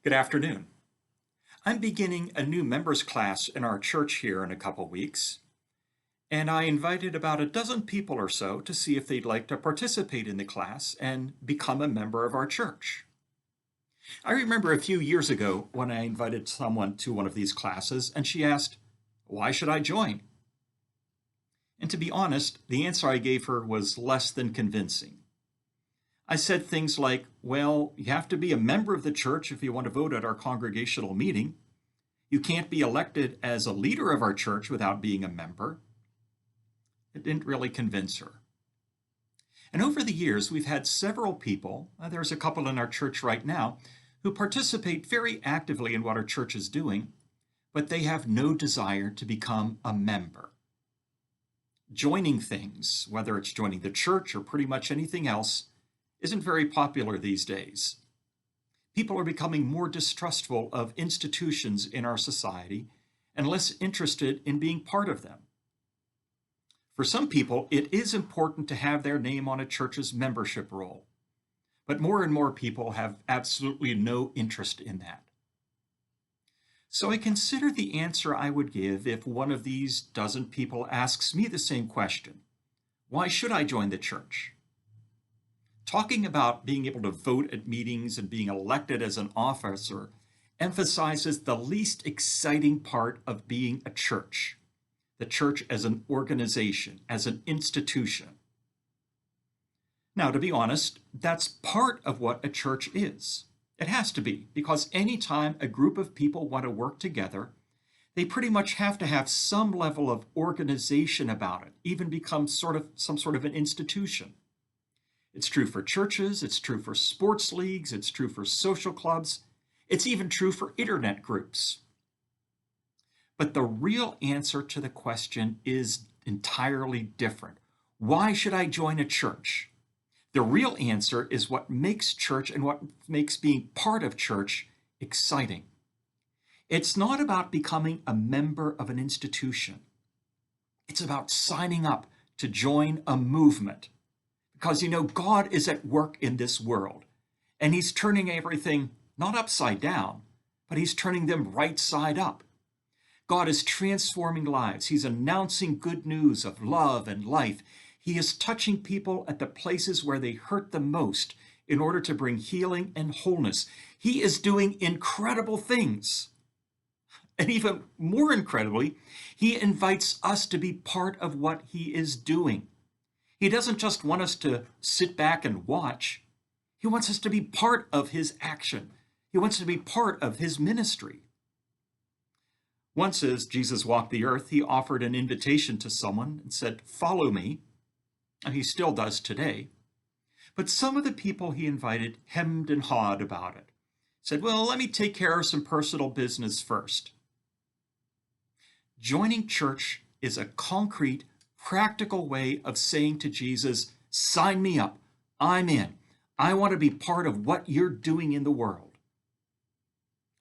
Good afternoon. I'm beginning a new members class in our church here in a couple weeks, and I invited about a dozen people or so to see if they'd like to participate in the class and become a member of our church. I remember a few years ago when I invited someone to one of these classes and she asked, "Why should I join?" And to be honest, the answer I gave her was less than convincing. I said things like, well, you have to be a member of the church if you want to vote at our congregational meeting. You can't be elected as a leader of our church without being a member. It didn't really convince her. And over the years, we've had several people, there's a couple in our church right now, who participate very actively in what our church is doing, but they have no desire to become a member. Joining things, whether it's joining the church or pretty much anything else, isn't very popular these days. People are becoming more distrustful of institutions in our society and less interested in being part of them. For some people, it is important to have their name on a church's membership roll, but more and more people have absolutely no interest in that. So I consider the answer I would give if one of these dozen people asks me the same question: why should I join the church? Talking about being able to vote at meetings and being elected as an officer emphasizes the least exciting part of being a church, the church as an organization, as an institution. Now, to be honest, that's part of what a church is. It has to be, because anytime a group of people want to work together, they pretty much have to have some level of organization about it, even become some sort of an institution. It's true for churches, it's true for sports leagues, it's true for social clubs, it's even true for internet groups. But the real answer to the question is entirely different. Why should I join a church? The real answer is what makes church and what makes being part of church exciting. It's not about becoming a member of an institution. It's about signing up to join a movement. Because God is at work in this world, and he's turning everything not upside down, but he's turning them right side up. God is transforming lives. He's announcing good news of love and life. He is touching people at the places where they hurt the most in order to bring healing and wholeness. He is doing incredible things. And even more incredibly, he invites us to be part of what he is doing. He doesn't just want us to sit back and watch. He wants us to be part of his action. He wants to be part of his ministry. Once, as Jesus walked the earth, he offered an invitation to someone and said, "Follow me." And he still does today. But some of the people he invited hemmed and hawed about it. Said, "Well, let me take care of some personal business first." Joining church is a concrete, practical way of saying to Jesus, "Sign me up. I'm in. I want to be part of what you're doing in the world."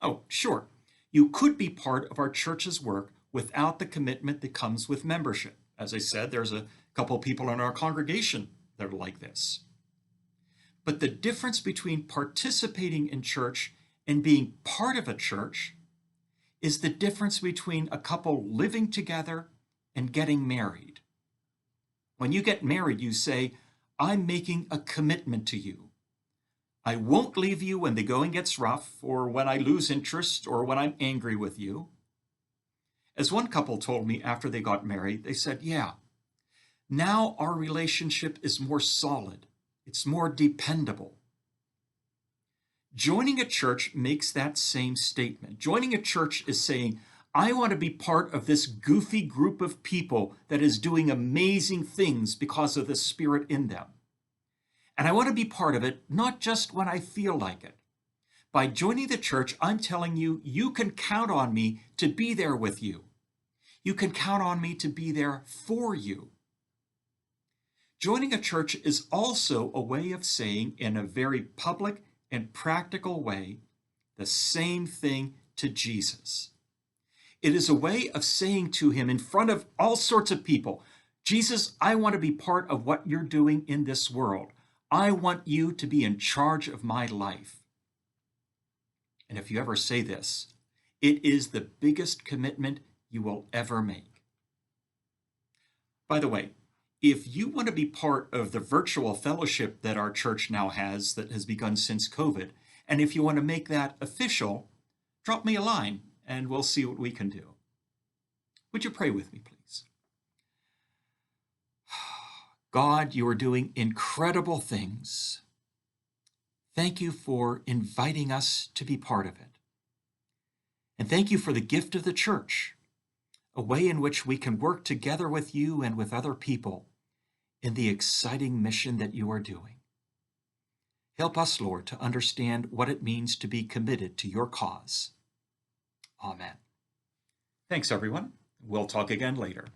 Oh, sure, you could be part of our church's work without the commitment that comes with membership. As I said, there's a couple people in our congregation that are like this. But the difference between participating in church and being part of a church is the difference between a couple living together and getting married. When you get married, you say, "I'm making a commitment to you. I won't leave you when the going gets rough, or when I lose interest, or when I'm angry with you." As one couple told me after they got married, they said, "Yeah, now our relationship is more solid. It's more dependable." Joining a church makes that same statement. Joining a church is saying, I want to be part of this goofy group of people that is doing amazing things because of the Spirit in them. And I want to be part of it, not just when I feel like it. By joining the church, I'm telling you, you can count on me to be there with you. You can count on me to be there for you. Joining a church is also a way of saying, in a very public and practical way, the same thing to Jesus. It is a way of saying to him in front of all sorts of people, "Jesus, I want to be part of what you're doing in this world. I want you to be in charge of my life." And if you ever say this, it is the biggest commitment you will ever make. By the way, if you want to be part of the virtual fellowship that our church now has that has begun since COVID, and if you want to make that official, drop me a line and we'll see what we can do. Would you pray with me, please? God, you are doing incredible things. Thank you for inviting us to be part of it. And thank you for the gift of the church, a way in which we can work together with you and with other people in the exciting mission that you are doing. Help us, Lord, to understand what it means to be committed to your cause. Amen. Thanks, everyone. We'll talk again later.